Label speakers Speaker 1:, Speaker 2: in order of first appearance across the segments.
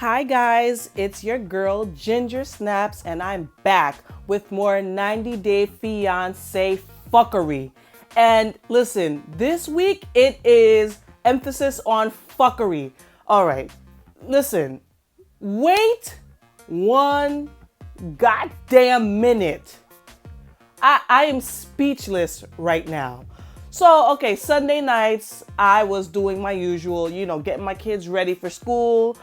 Speaker 1: Hi guys, it's your girl Ginger Snaps and I'm back with more 90 Day Fiance fuckery. And listen, this week it is emphasis on fuckery. All right, listen, wait one goddamn minute. I am speechless right now. So, okay, Sunday nights, I was doing my usual, getting my kids ready for school,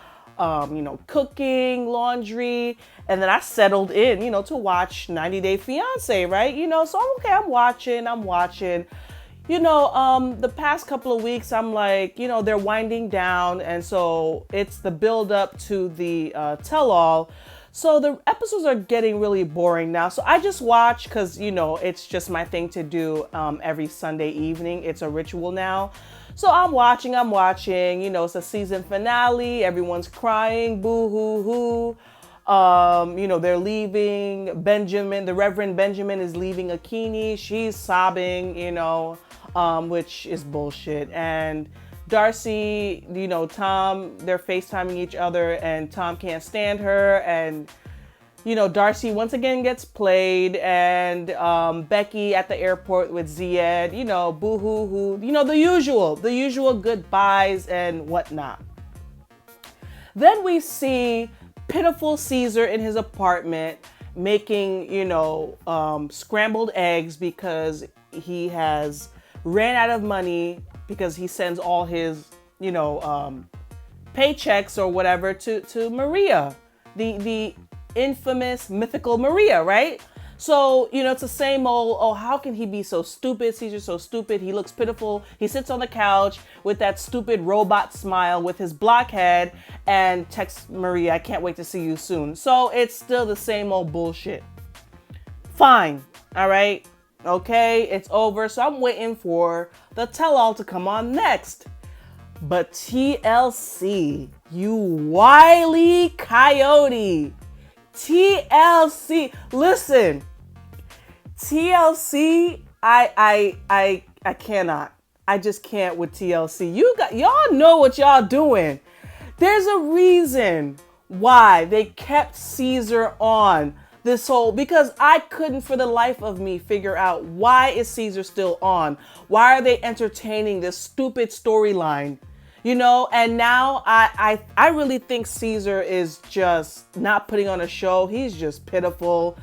Speaker 1: cooking, laundry, and then I settled in, to watch 90 Day Fiance, right? So I'm watching. The past couple of weeks, I'm like, they're winding down, and so it's the build up to the tell-all. So the episodes are getting really boring now. So I just watch because, it's just my thing to do every Sunday evening. It's a ritual now. So I'm watching. It's a season finale. Everyone's crying. Boo hoo hoo. They're leaving. The Reverend Benjamin is leaving Akini. She's sobbing, which is bullshit. And Darcy, Tom, they're FaceTiming each other and Tom can't stand her. And, Darcy once again gets played. And Becky at the airport with Zied, boo hoo hoo, the usual goodbyes and whatnot. Then we see pitiful Caesar in his apartment making, scrambled eggs because he has ran out of money because he sends all his, paychecks or whatever to Maria, the infamous mythical Maria, right? So, it's the same old, oh, how can he be so stupid? Caesar's so stupid. He looks pitiful. He sits on the couch with that stupid robot smile with his blockhead and texts Maria, I can't wait to see you soon. So it's still the same old bullshit. Fine. All right. Okay. It's over. So I'm waiting for the tell-all to come on next. But TLC, you wily coyote. TLC, listen, TLC, I cannot. I just can't with TLC. Y'all know what y'all doing. There's a reason why they kept Caesar on this whole, because I couldn't for the life of me figure out why is Caesar still on? Why are they entertaining this stupid storyline? And now I really think Caesar is just not putting on a show. He's just pitiful.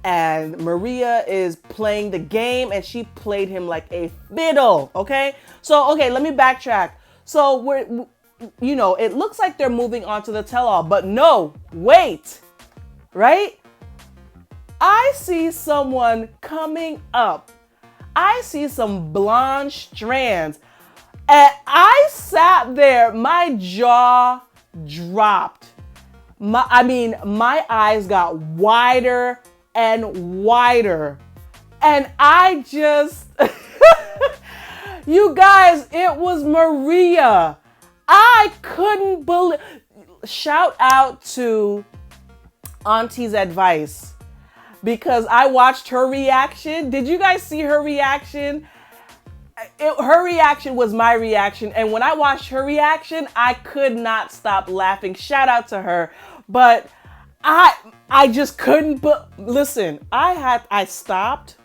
Speaker 1: And Maria is playing the game and she played him like a fiddle. Okay. So, let me backtrack. So it looks like they're moving on to the tell-all, but no, wait, right? I see someone coming up. I see some blonde strands. And I sat there, my jaw dropped. My eyes got wider and wider. And I just, you guys, it was Maria. I couldn't believe, shout out to Auntie's advice because I watched her reaction. Did you guys see her reaction? Her reaction was my reaction, and when I watched her reaction, I could not stop laughing. Shout out to her, but I just couldn't. But listen, I stopped,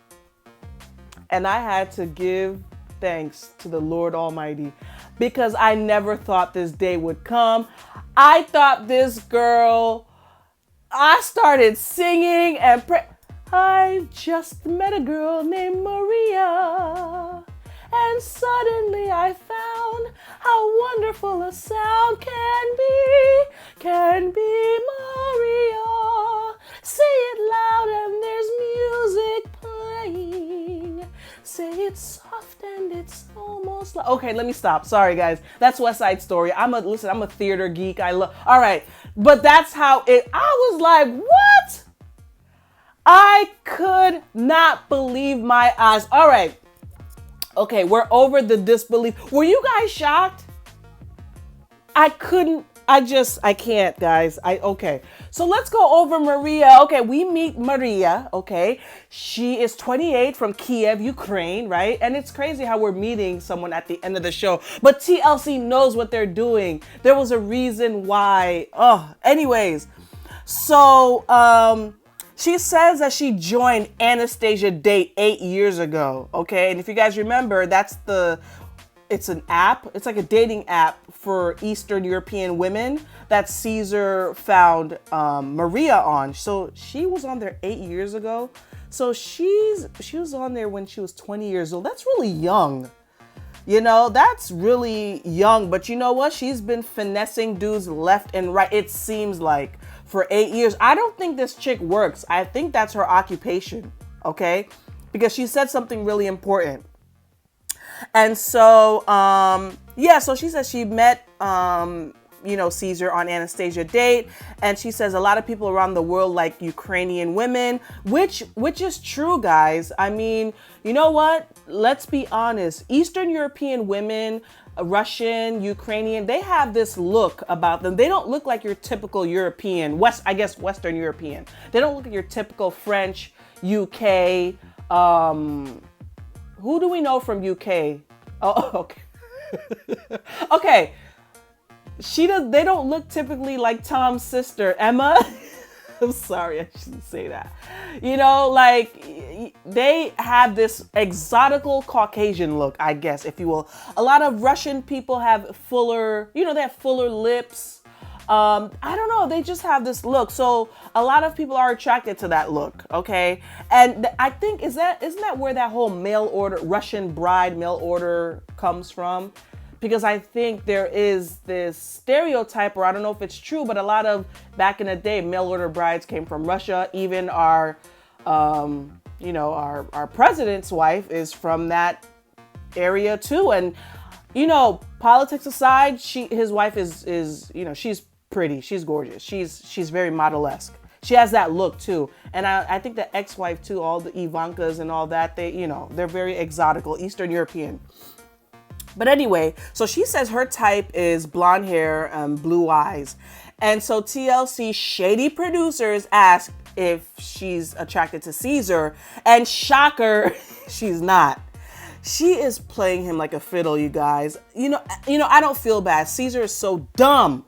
Speaker 1: and I had to give thanks to the Lord Almighty because I never thought this day would come. I thought this girl. I started singing and I just met a girl named Maria. And suddenly I found how wonderful a sound can be Maria. Say it loud and there's music playing. Say it soft and it's almost like, okay, let me stop. Sorry guys, that's West Side Story. I'm a theater geek. All right, but that's how I was like, what? I could not believe my eyes. All right. Okay, we're over the disbelief. Were you guys shocked? I couldn't I can't, guys. Okay. So let's go over Maria. Okay, we meet Maria. Okay. She is 28 from Kiev, Ukraine, right? And it's crazy how we're meeting someone at the end of the show. But TLC knows what they're doing. There was a reason why. Oh, anyways. So, she says that she joined Anastasia Date 8 years ago. Okay. And if you guys remember, it's an app. It's like a dating app for Eastern European women that Caesar found Maria on. So she was on there 8 years ago. So she was on there when she was 20 years old. That's really young. You know, that's really young. But you know what? She's been finessing dudes left and right, it seems like, for 8 years. I don't think this chick works. I think that's her occupation. Okay? Because she said something really important. And so, so she says she met, Caesar on Anastasia Date. And she says a lot of people around the world like Ukrainian women, which is true, guys. I mean, you know what? Let's be honest. Eastern European women, Russian, Ukrainian, they have this look about them. They don't look like your typical European, Western European. They don't look like your typical French, UK, who do we know from UK? Oh, okay. Okay. They don't look typically like Tom's sister, Emma. I'm sorry, I shouldn't say that. You know, like, they have this exotical Caucasian look, I guess, if you will. A lot of Russian people have fuller, they have fuller lips. I don't know. They just have this look. So a lot of people are attracted to that look. Okay. And I think, isn't that where that whole Russian bride mail order comes from? Because I think there is this stereotype, or I don't know if it's true, but a lot of back in the day, mail order brides came from Russia. Even our president's wife is from that area too. And, politics aside, his wife is she's pretty, she's gorgeous, she's very model-esque. She has that look too. And I think the ex-wife too, all the Ivankas and all that, they're very exotical, Eastern European. But anyway, so she says her type is blonde hair, blue eyes. And so TLC shady producers asked if she's attracted to Caesar, and shocker, she's not. She is playing him like a fiddle, you guys. I don't feel bad. Caesar is so dumb.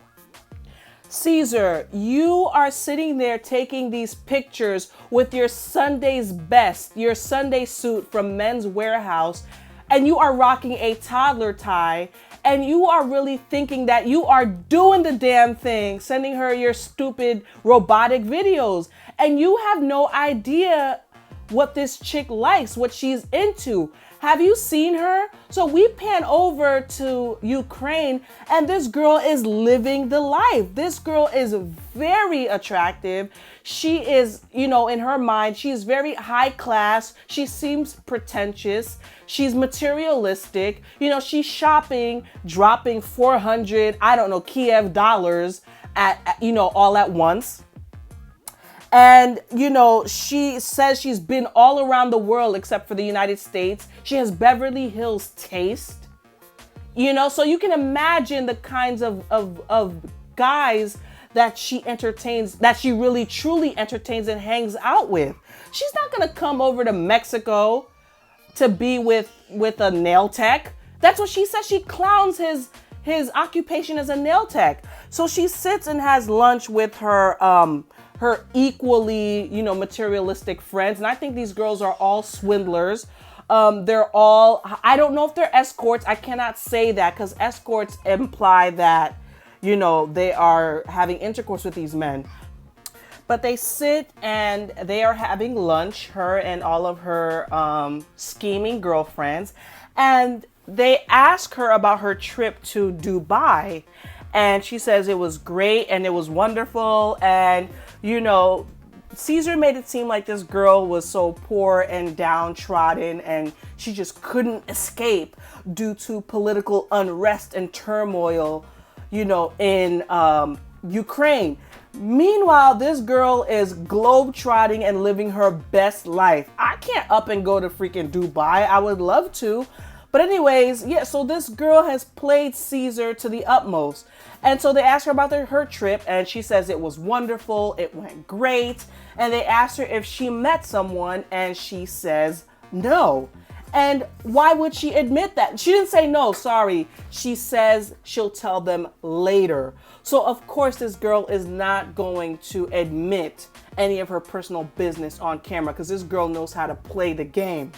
Speaker 1: Caesar, you are sitting there taking these pictures with your Sunday's best, your Sunday suit from Men's Warehouse, and you are rocking a toddler tie, and you are really thinking that you are doing the damn thing, sending her your stupid robotic videos, and you have no idea what this chick likes, what she's into. Have you seen her? So we pan over to Ukraine, and this girl is living the life. This girl is very attractive. She is, in her mind, she's very high class. She seems pretentious. She's materialistic. She's shopping, dropping 400, Kiev dollars all at once. And, she says she's been all around the world except for the United States. She has Beverly Hills taste, so you can imagine the kinds of guys that she entertains, that she really truly entertains and hangs out with. She's not going to come over to Mexico to be with a nail tech. That's what she says. She clowns his occupation as a nail tech. So she sits and has lunch with her equally, materialistic friends. And I think these girls are all swindlers. They're all, I don't know if they're escorts. I cannot say that because escorts imply that, they are having intercourse with these men. But they sit and they are having lunch, her and all of her scheming girlfriends. And they ask her about her trip to Dubai. And she says it was great and it was wonderful. And, Caesar made it seem like this girl was so poor and downtrodden and she just couldn't escape due to political unrest and turmoil, in Ukraine. Meanwhile, this girl is globetrotting and living her best life. I can't up and go to freaking Dubai. I would love to, But anyways, yeah, so this girl has played Caesar to the utmost. And so they asked her about her trip, and she says it was wonderful, it went great. And they asked her if she met someone, and she says no. And why would she admit that? She didn't say no, sorry. She says she'll tell them later. So of course this girl is not going to admit any of her personal business on camera, because this girl knows how to play the game.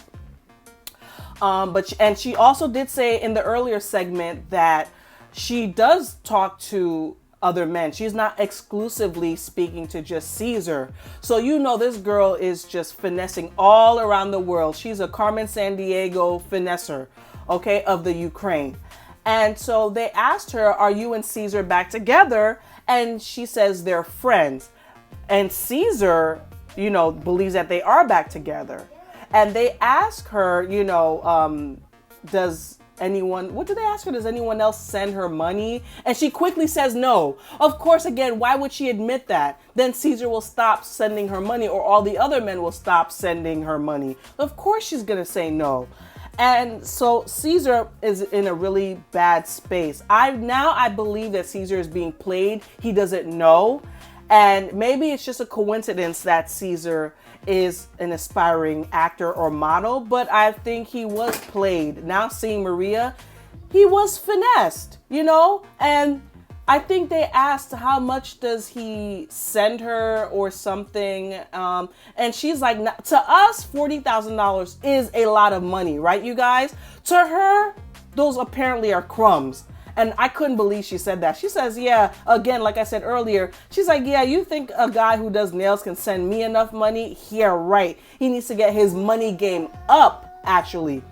Speaker 1: And she also did say in the earlier segment that she does talk to other men. She's not exclusively speaking to just Caesar. So you know this girl is just finessing all around the world. She's a Carmen Sandiego finesser, okay, of the Ukraine. And so they asked her, are you and Caesar back together? And she says they're friends. And Caesar, you know, believes that they are back together. And they ask her, you know, what did they ask her? Does anyone else send her money? And she quickly says no. Of course, again, why would she admit that? Then Caesar will stop sending her money, or all the other men will stop sending her money. Of course she's going to say no. And so Caesar is in a really bad space. I believe that Caesar is being played. He doesn't know. And maybe it's just a coincidence that Caesar is an aspiring actor or model, but I think he was played. Now seeing Maria, he was finessed, you know? And I think they asked how much does he send her or something. And she's like, to us, $40,000 is a lot of money, right, you guys? To her, those apparently are crumbs. And I couldn't believe she said that. She says, yeah, again, like I said earlier, she's like, yeah, you think a guy who does nails can send me enough money? Yeah, right. He needs to get his money game up, actually.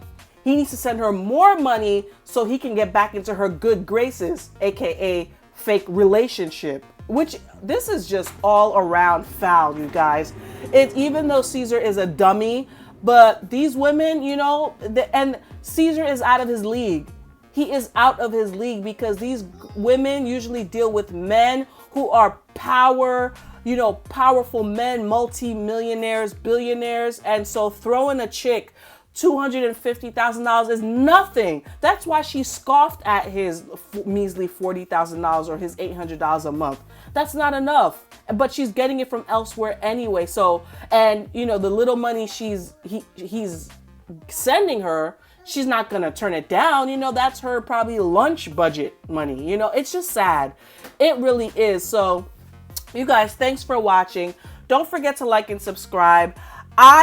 Speaker 1: He needs to send her more money so he can get back into her good graces, aka fake relationship. Which, this is just all around foul, you guys. Even though Caesar is a dummy, but these women, you know, and Caesar is out of his league. He is out of his league because these women usually deal with men who are powerful men, multi-millionaires, billionaires. And so throwing a chick $250,000 is nothing. That's why she scoffed at his measly $40,000 or his $800 a month. That's not enough. But she's getting it from elsewhere anyway. So, and you know, the little money he's sending her, she's not going to turn it down. You know, that's her probably lunch budget money. You know, it's just sad. It really is. So you guys, thanks for watching. Don't forget to like and subscribe.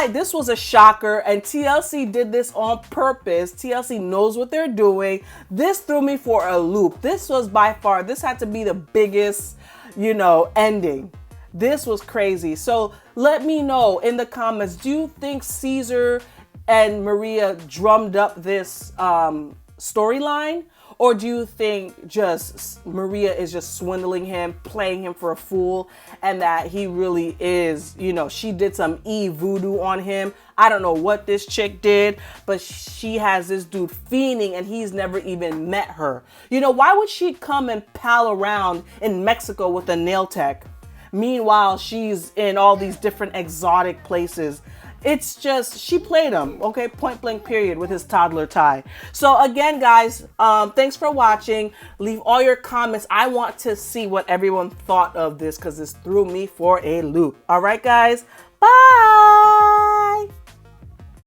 Speaker 1: This was a shocker, and TLC did this on purpose. TLC knows what they're doing. This threw me for a loop. This had to be the biggest, you know, ending. This was crazy. So let me know in the comments, do you think Caesar and Maria drummed up this storyline? Or do you think just Maria is just swindling him, playing him for a fool, and that he really is, you know, she did some voodoo on him? I don't know what this chick did, but she has this dude fiending and he's never even met her. You know, why would she come and pal around in Mexico with a nail tech? Meanwhile, she's in all these different exotic places. It's just, she played him, okay? Point blank period with his toddler tie. So again, guys, thanks for watching. Leave all your comments. I want to see what everyone thought of this because this threw me for a loop. All right, guys? Bye.